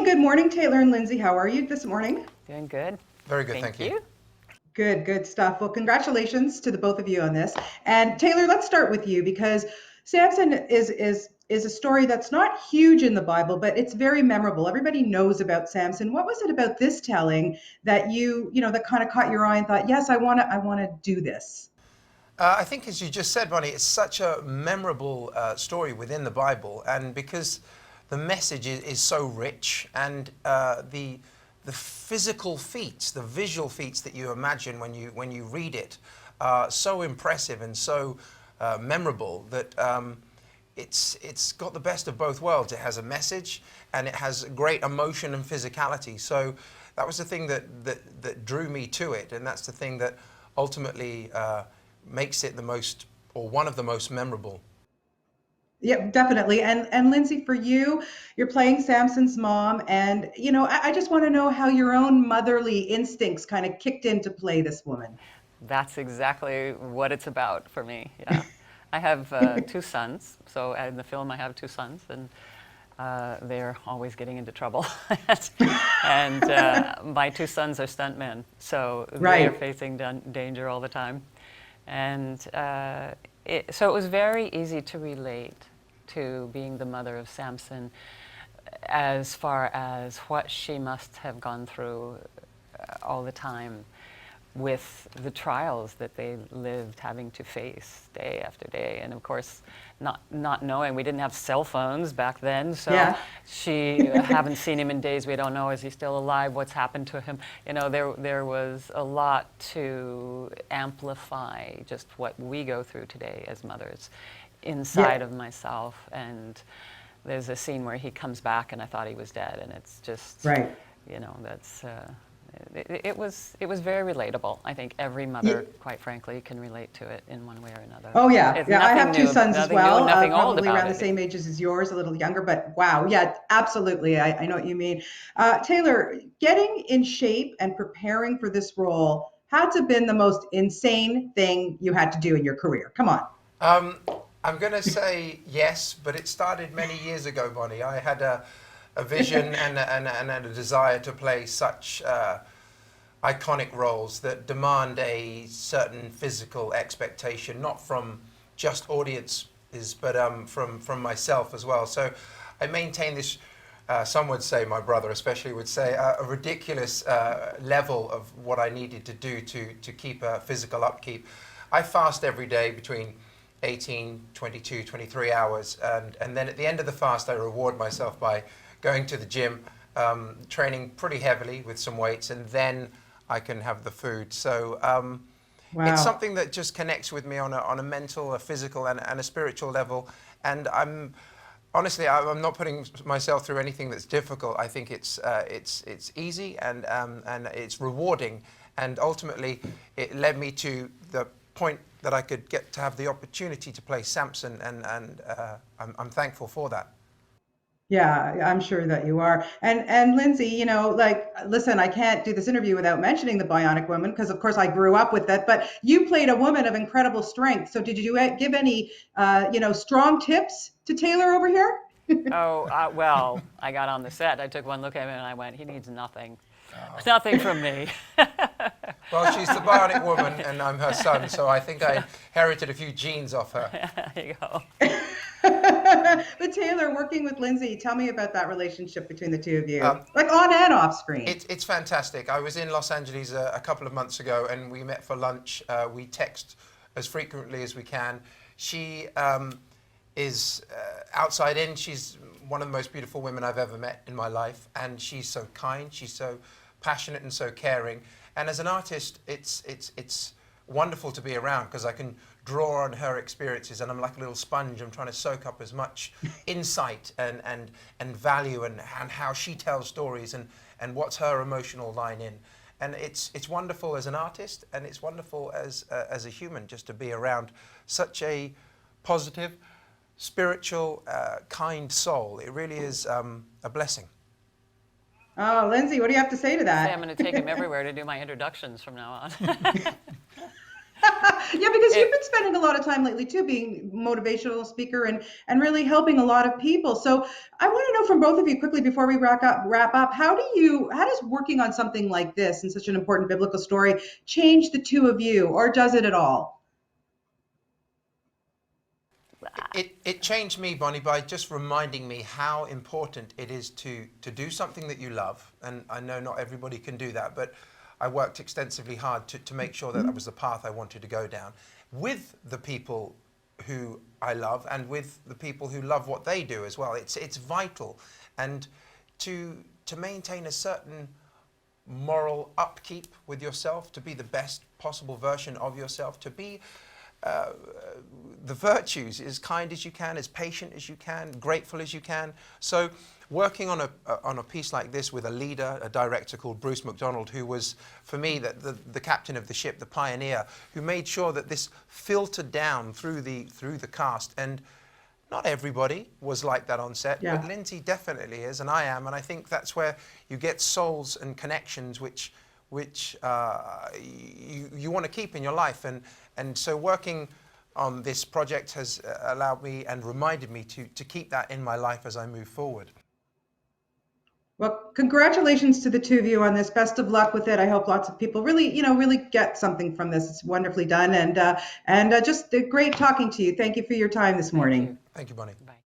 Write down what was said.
good morning, Taylor and Lindsay. How are you this morning? Doing good. Very good, thank you. Good, good stuff. Well, congratulations to the both of you on this. And Taylor, let's start with you because Samson is a story that's not huge in the Bible, but it's very memorable. Everybody knows about Samson. What was it about this telling that that kind of caught your eye and thought, yes, I want to do this? I think, as you just said, Bonnie, it's such a memorable story within the Bible, and because the message is so rich, and the physical feats, the visual feats that you imagine when you read it, are so impressive and so memorable that it's got the best of both worlds. It has a message, and it has great emotion and physicality. So that was the thing that drew me to it, and that's the thing that ultimately makes it the most, or one of the most memorable. Yeah, definitely. And Lindsay, for you, you're playing Samson's mom, and I just want to know how your own motherly instincts kind of kicked into play this woman. That's exactly what it's about for me. Yeah. I have two sons. So in the film, I have two sons, and they're always getting into trouble. And my two sons are stuntmen, so they are Right. facing danger all the time. And so it was very easy to relate to being the mother of Samson as far as what she must have gone through all the time with the trials that they lived having to face day after day. And of course, not knowing, we didn't have cell phones back then, so Yeah. she haven't seen him in days. We don't know, is he still alive? What's happened to him? There was a lot to amplify just what we go through today as mothers inside Yeah. of myself. And there's a scene where he comes back and I thought he was dead, and it's just, Right. that's it was very relatable. I think every Yeah. mother, quite frankly, can relate to it in one way or another. Oh yeah, It's yeah. I nothing have two new, sons as nothing new, well, and nothing old probably about around the it. same ages as yours, a little younger. But wow, yeah, absolutely. I know what you mean. Taylor, getting in shape and preparing for this role had to have been the most insane thing you had to do in your career. Come on. Um, I'm going to say yes, but it started many years ago, Bonnie. I had a vision and a desire to play such iconic roles that demand a certain physical expectation, not from just audiences, but from myself as well. So I maintain this. Some would say, my brother especially would say, a ridiculous level of what I needed to do to keep a physical upkeep. I fast every day between 18, 22, 23 hours, and then at the end of the fast, I reward myself by going to the gym, training pretty heavily with some weights, and then I can have the food. So it's Wow. something that just connects with me on a mental, a physical, and a spiritual level. And honestly, I'm not putting myself through anything that's difficult. I think it's easy and it's rewarding. And ultimately, it led me to the point that I could get to have the opportunity to play Samson, and I'm thankful for that. Yeah, I'm sure that you are. And Lindsay, like, listen, I can't do this interview without mentioning the Bionic Woman because, of course, I grew up with it. But you played a woman of incredible strength. So did you give any, strong tips to Taylor over here? Oh, well, I got on the set. I took one look at him and I went, he needs nothing. Nothing from me. Well, she's the Bionic Woman, and I'm her son, so I think I inherited a few genes off her. There you go. But Taylor, working with Lindsay, tell me about that relationship between the two of you, Um, like on and off screen. it's fantastic. I was in Los Angeles a couple of months ago, and we met for lunch. We text as frequently as we can. She is outside in. She's one of the most beautiful women I've ever met in my life, and she's so kind. She's so passionate and so caring. And as an artist, it's wonderful to be around because I can draw on her experiences, and I'm like a little sponge. I'm trying to soak up as much insight and value and how she tells stories and what's her emotional line in. And it's wonderful as an artist, and it's wonderful as a human just to be around such a positive, spiritual, kind soul. It really is a blessing. Oh, Lindsay, what do you have to say to Say I'm that? going to take him everywhere to do my introductions from now on. Yeah, because you've been spending a lot of time lately too, being motivational speaker and really helping a lot of people. So I want to know from both of you quickly before we wrap up, how does working on something like this and such an important biblical story change the two of you, or does it at all? It changed me, Bonnie, by just reminding me how important it is to do something that you love. And I know not everybody can do that, but I worked extensively hard to make sure that that was the path I wanted to go down with the people who I love and with the people who love what they do as well. It's vital. And to maintain a certain moral upkeep with yourself, to be the best possible version of yourself, to be the virtues, as kind as you can, as patient as you can, grateful as you can. So working on a piece like this with a leader, a director called Bruce McDonald, who was, for me, the captain of the ship, the pioneer, who made sure that this filtered down through the cast. And not everybody was like that on set, Yeah. but Lindsay definitely is, and I am, and I think that's where you get souls and connections which you want to keep in your life. And so working on this project has allowed me and reminded me to keep that in my life as I move forward. Well, congratulations to the two of you on this. Best of luck with it. I hope lots of people really get something from this. It's wonderfully done, and just great talking to you. Thank you for your time this morning. Thank you. Thank you, Bonnie.